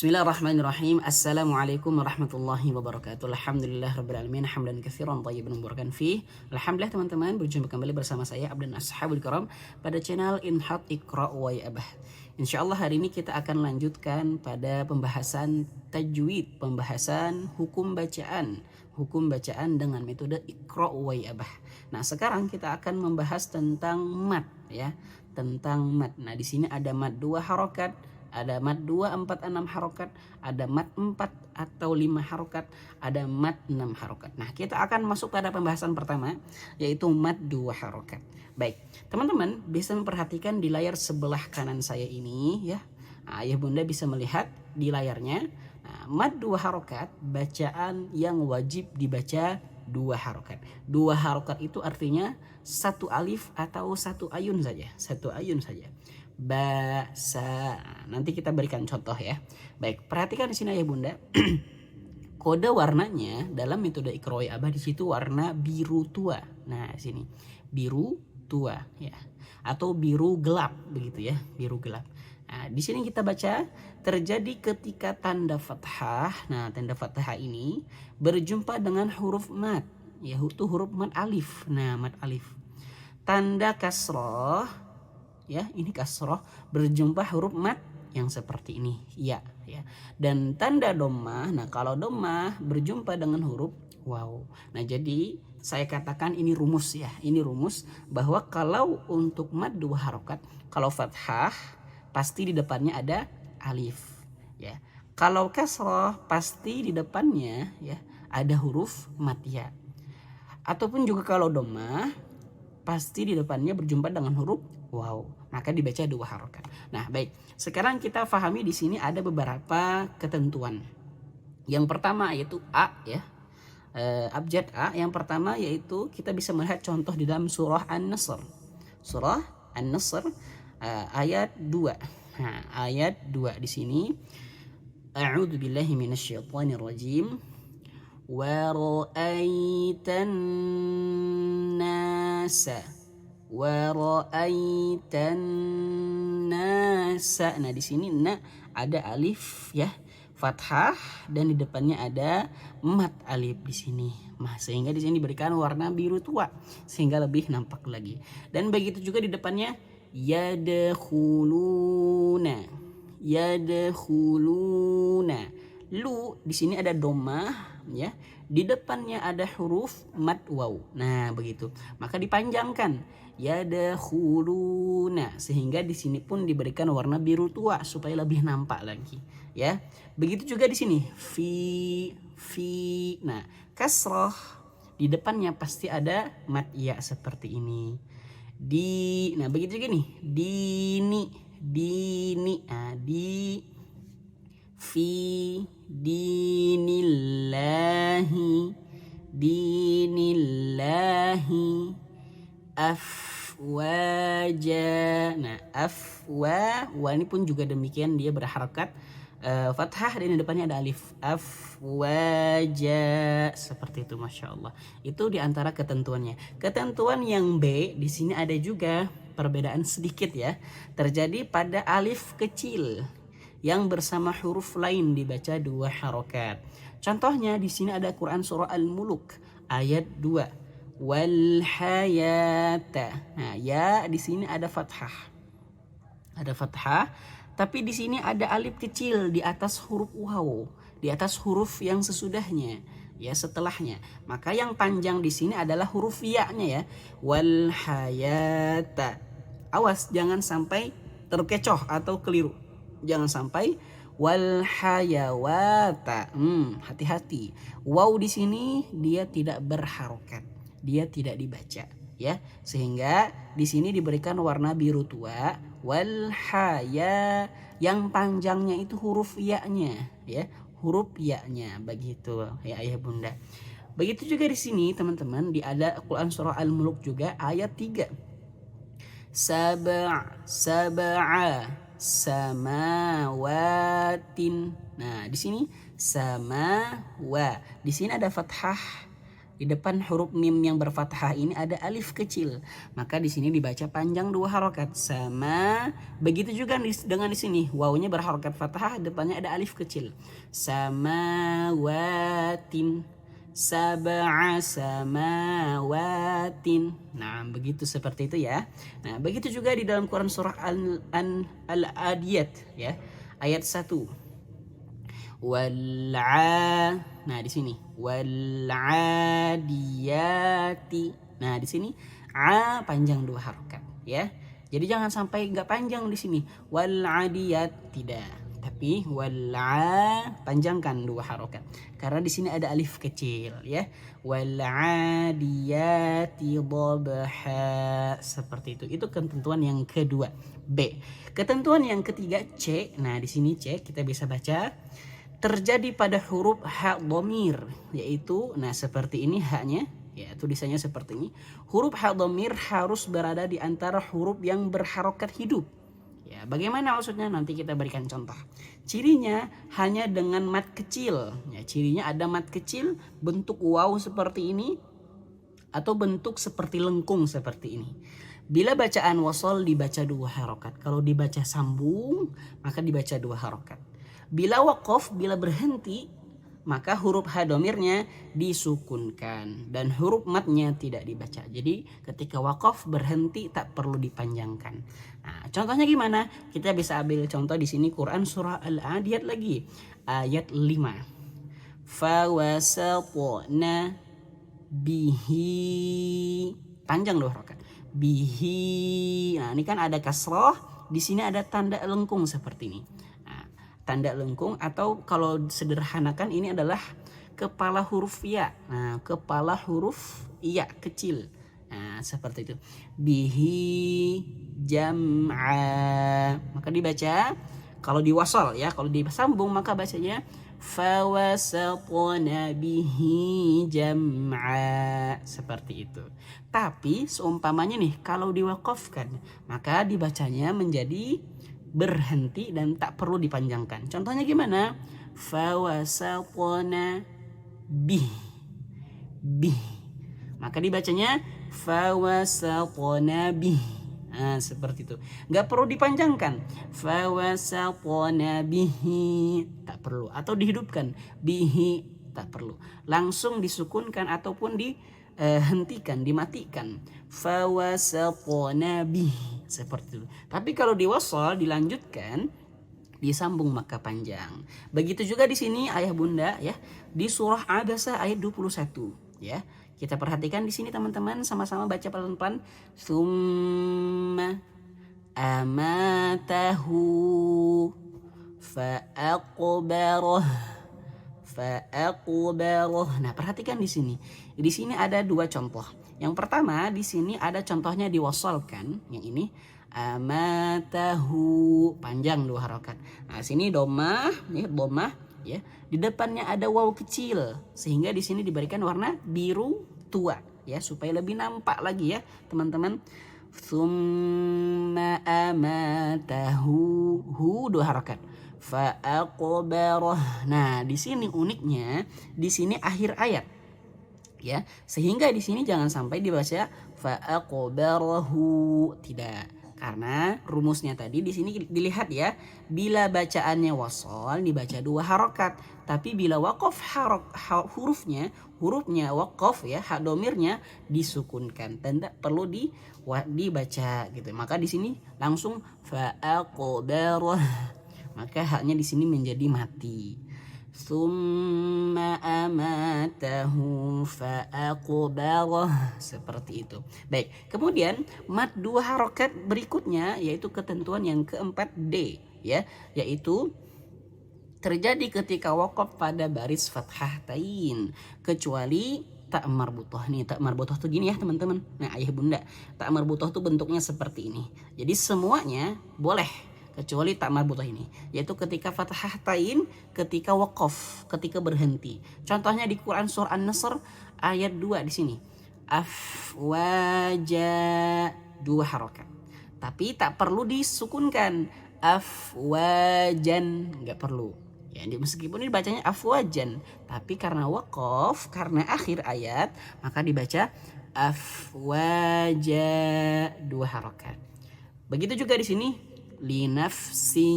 Bismillahirrahmanirrahim. Assalamualaikum warahmatullahi wabarakatuh. Alhamdulillah rabbil alamin, hamdan katsiran thayyiban mubarakan fih. Alhamdulillah teman-teman, berjumpa kembali bersama saya Abdan Ashabul Kiram pada channel Inhat Iqra wa Abah. Insyaallah hari ini kita akan lanjutkan pada pembahasan tajwid, pembahasan hukum bacaan dengan metode Iqra wa Abah. Nah, sekarang kita akan membahas tentang mad ya, tentang mad. Nah, di sini ada mad 2 harokat, ada mad 2, 4, 6 harokat, ada mad 4 atau 5 harokat, ada mad 6 harokat. Nah, kita akan masuk pada pembahasan pertama, yaitu mad 2 harokat. Baik, teman-teman bisa memperhatikan di layar sebelah kanan saya ini ya. Nah, ayah bunda bisa melihat di layarnya. Nah, mad 2 harokat, bacaan yang wajib dibaca 2 harokat. 2 harokat itu artinya satu alif atau satu ayun saja, satu ayun saja. Basa. Nanti kita berikan contoh ya. Baik, perhatikan di sini ya bunda. Kode warnanya dalam metode Iqra wa Abah di situ warna biru tua. Nah, sini biru tua ya. Atau biru gelap begitu ya, biru gelap. Nah, di sini kita baca terjadi ketika tanda fathah. Nah, tanda fathah ini berjumpa dengan huruf mad, yaitu huruf mad alif. Nah, mad alif. Tanda kasroh ya, ini kasroh berjumpa huruf mad yang seperti ini ya. Dan tanda dhammah, nah kalau dhammah berjumpa dengan huruf waw. Nah, jadi saya katakan ini rumus ya, ini rumus bahwa kalau untuk mad 2 harokat, kalau fathah pasti di depannya ada alif ya. Kalau kasroh pasti di depannya ya ada huruf mad ya. Ataupun juga kalau dhammah pasti di depannya berjumpa dengan huruf waw, maka dibaca 2 harokat. Nah, baik. Sekarang kita pahami di sini ada beberapa ketentuan. Yang pertama yaitu A ya. Abjad A yang pertama yaitu kita bisa melihat contoh di dalam surah An-Nasr. Surah An-Nasr ayat 2. Nah, ayat 2 di sini A'udzubillahi minasyaitonirrajim. Wa ra'aitan nasa wa ra'aitan nasa. Nah, di sini na ada alif ya, fathah, dan di depannya ada mad alif di sini. Nah, sehingga di sini diberikan warna biru tua sehingga lebih nampak lagi. Dan begitu juga di depannya yadkhuluna. Yadkhuluna. Lu di sini ada dhammah ya. Di depannya ada huruf mad waw. Nah, begitu. Maka dipanjangkan yadkhuluna sehingga di sini pun diberikan warna biru tua supaya lebih nampak lagi ya. Begitu juga di sini fi. Nah, kasroh di depannya pasti ada mad ya seperti ini. Di. Nah, begitu juga nih dini. Nah, di fi dinillahi afwaja. Nah, wa ini pun juga demikian, dia berharakat fathah dan di depannya ada alif. Afwaja seperti itu, masya Allah. Itu diantara ketentuannya. Ketentuan yang B di sini ada juga perbedaan sedikit ya. Terjadi pada alif kecil yang bersama huruf lain dibaca 2 harokat. Contohnya di sini ada Quran surah Al-Muluk ayat 2. Wal hayata. Nah, ya di sini ada fathah. Ada fathah, tapi di sini ada alif kecil di atas huruf waw, di atas huruf yang sesudahnya ya, setelahnya. Maka yang panjang di sini adalah huruf ya-nya ya. Wal hayata. Awas jangan sampai terkecoh atau keliru. Jangan sampai wal hayawata. Hati-hati. Waw di sini dia tidak berharokat, dia tidak dibaca ya. Sehingga di sini diberikan warna biru tua. Wal haya yang panjangnya itu huruf ya-nya ya, huruf ya-nya begitu ya ayah bunda. Begitu juga di sini teman-teman, di ada Quran surah Al-Muluk juga ayat 3. Sab'a samawatin. Nah, di sini sama wa. Di sini ada fathah Di depan huruf mim yang berfathah ini ada alif kecil. Maka di sini dibaca panjang 2 harokat. Sama begitu juga dengan di sini. Wawunya berharokat fathah, depannya ada alif kecil. Samawatin, sab'a samawatin. Nah, begitu seperti itu ya. Nah, begitu juga di dalam Quran surah Al-Adiyat ya. Ayat 1. Nah, di sini wal'adiyati. Nah, di sini a panjang 2 harokat ya. Jadi jangan sampai nggak panjang di sini. Wal'adiyat tidak. Tapi wal'a panjangkan 2 harokat. Karena di sini ada alif kecil ya. Wal'adiyati dhabha. Seperti itu. Itu ketentuan yang kedua. B. Ketentuan yang ketiga C. Nah, di sini C kita bisa baca terjadi pada huruf ha dhamir, yaitu nah seperti ini haknya ya, tulisannya seperti ini. Huruf ha dhamir harus berada di antara huruf yang berharokat hidup. Ya, bagaimana maksudnya? Nanti kita berikan contoh. Cirinya hanya dengan mat kecil. Ya, cirinya ada mat kecil, bentuk waw seperti ini atau bentuk seperti lengkung seperti ini. Bila bacaan wasol dibaca 2 harokat. Kalau dibaca sambung maka dibaca 2 harokat. Bila waqaf, bila berhenti, maka huruf ha dhamirnya disukunkan dan huruf matnya tidak dibaca. Jadi ketika waqaf berhenti tak perlu dipanjangkan. Nah, contohnya gimana? Kita bisa ambil contoh di sini Quran surah Al-Adiyat lagi ayat 5. Fawasatna bihi, panjang 2 harokat. Bihi. Nah, ini kan ada kasroh, di sini ada tanda lengkung seperti ini. Tanda lengkung atau kalau sederhanakan ini adalah kepala huruf ya. Nah, kepala huruf ya kecil. Nah, seperti itu. Bihi jam'a. Maka dibaca kalau diwasal ya, kalau disambung maka bacanya fawasatna bihi jam'a. Seperti itu. Tapi seumpamanya nih kalau diwaqafkan maka dibacanya menjadi berhenti dan tak perlu dipanjangkan. Contohnya gimana? Fawasatna bih. Maka dibacanya fawasatna bih. Nah, seperti itu. Gak perlu dipanjangkan. Fawasatna bihi. Tak perlu. Atau dihidupkan. Bihi. Tak perlu. Langsung disukunkan ataupun dihentikan, dimatikan. Fawasatna bihi. Seperti itu. Tapi kalau diwasal dilanjutkan disambung maka panjang. Begitu juga di sini ayah bunda ya, di surah Abasa ayat 21 ya. Kita perhatikan di sini teman-teman, sama-sama baca pelan-pelan. Tsumma amatahu fa'aqbarah. Nah, perhatikan di sini. Di sini ada 2 contoh. Yang pertama di sini ada contohnya diwasalkan, yang ini amatahu panjang 2 harokat. Nah, sini domah, nih domah ya. Di depannya ada waw kecil sehingga di sini diberikan warna biru tua ya supaya lebih nampak lagi ya, teman-teman. Tsumma amatahu, 2 harokat. Fa'aqbarah. Nah, di sini uniknya, di sini akhir ayat. Ya, sehingga di sini jangan sampai dibaca fa'aqbarahu, tidak. Karena rumusnya tadi di sini dilihat ya, bila bacaannya wasal dibaca 2 harokat, tapi bila waqaf hurufnya waqaf ya, hak domirnya disukunkan dan tidak perlu dibaca gitu. Maka di sini langsung fa'aqbarah. Maka haknya di sini menjadi mati. Tsumma amatahu fa'aqbarah. Seperti itu. Baik, kemudian mad 2 harokat berikutnya yaitu ketentuan yang keempat D ya, yaitu terjadi ketika waqaf pada baris fathahtain kecuali tak marbutoh. Nih tak marbutoh tuh gini ya teman-teman. Nah, ayah bunda, tak marbutoh tuh bentuknya seperti ini. Jadi semuanya boleh kecuali tak marbutoh ini, yaitu ketika fathah tain, ketika waqaf, ketika berhenti. Contohnya di Quran surah An-Nasr ayat 2 di sini. Afwaja, 2 harokat. Tapi tak perlu disukunkan. Afwajan, nggak perlu. Ya, meskipun ini bacanya afwajan, tapi karena waqaf, karena akhir ayat, maka dibaca afwaja, 2 harokat. Begitu juga di sini linafsi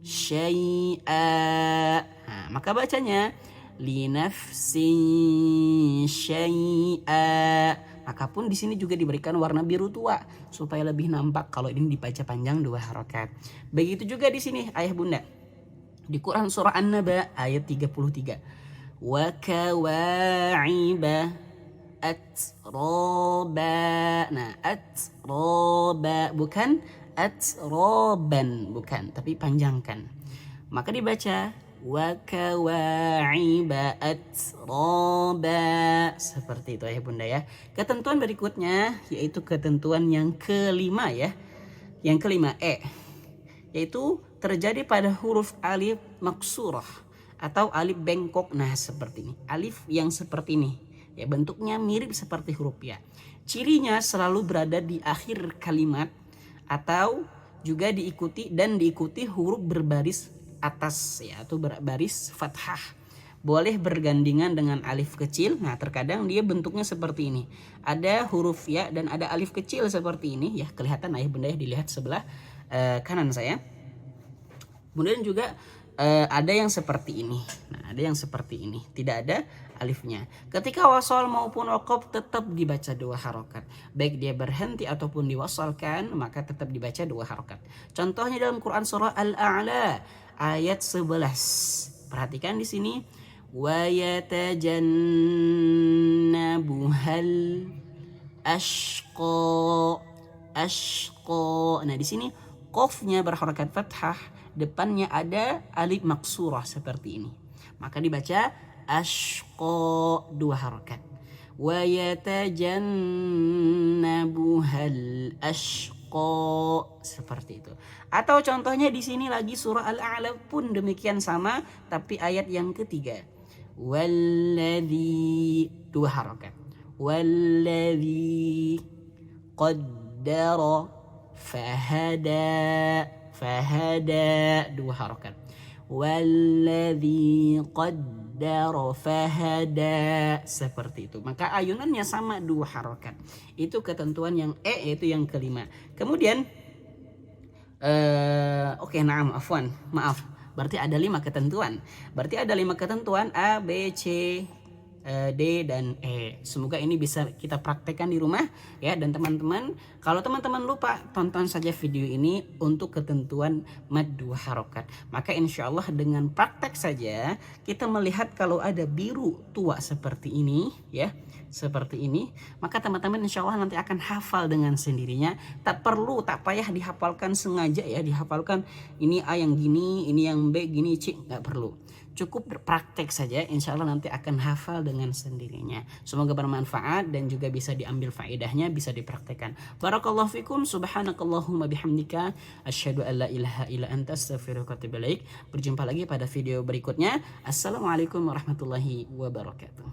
syai'a. Nah, maka bacanya linafsi syai'a. Maka pun di sini juga diberikan warna biru tua supaya lebih nampak kalau ini dibaca panjang 2 harokat. Begitu juga di sini ayah bunda. Di Quran surah An-Naba ayat 33. Wa kawa'iba atroba. Nah, atroba bukan atroban, bukan, tapi panjangkan. Maka dibaca wa kawa'iba atroba, seperti itu ya bunda ya. Ketentuan berikutnya yaitu ketentuan yang kelima ya. Yang kelima yaitu terjadi pada huruf alif maksurah atau alif bengkok. Nah, seperti ini. Alif yang seperti ini. Ya, bentuknya mirip seperti huruf ya. Cirinya selalu berada di akhir kalimat atau juga diikuti huruf berbaris atas ya, atau berbaris fathah. Boleh bergandengan dengan alif kecil. Nah, terkadang dia bentuknya seperti ini. Ada huruf ya dan ada alif kecil seperti ini ya. Kelihatan ayah bunda ya, dilihat sebelah kanan saya. Kemudian juga ada yang seperti ini. Nah, ada yang seperti ini, tidak ada alifnya. Ketika wasal maupun waqaf tetap dibaca 2 harokat. Baik dia berhenti ataupun diwasalkan, maka tetap dibaca 2 harokat. Contohnya dalam Quran surah Al-A'la ayat 11. Perhatikan di sini. Wa yatajannabuhal ashqa. Nah, di sini qafnya berharokat fathah, depannya ada alif maksurah seperti ini. Maka dibaca ashqa 2 harokat. Wa yatajannabuhal ashqa, seperti itu. Atau contohnya di sini lagi surah Al-A'la pun demikian sama, tapi ayat yang ketiga. Walladzi, 2 harokat. Walladzi qaddara fahada. 2 harokat. Walladzi qaddara fahada, seperti itu. Maka ayunannya sama 2 harokat. Itu ketentuan yang yaitu yang kelima. Kemudian maaf. Berarti ada 5 ketentuan. A, B, C, D dan E. Semoga ini bisa kita praktekkan di rumah ya. Dan teman-teman, kalau teman-teman lupa, tonton saja video ini untuk ketentuan mad 2 harokat. Maka insya Allah dengan praktek saja kita melihat kalau ada biru tua seperti ini ya, seperti ini, maka teman-teman insya Allah nanti akan hafal dengan sendirinya. Tak payah dihafalkan sengaja ya, dihafalkan ini A yang gini, ini yang B gini, C, nggak perlu. Cukup berpraktek saja, insya Allah nanti akan hafal dengan sendirinya. Semoga bermanfaat dan juga bisa diambil faedahnya, bisa dipraktekkan. Barakallahu fikum, subhanakallahumma bihamdika, asyhadu an la ilaha illa anta, astaghfiruka wa atubu ilaik. Berjumpa lagi pada video berikutnya. Assalamualaikum warahmatullahi wabarakatuh.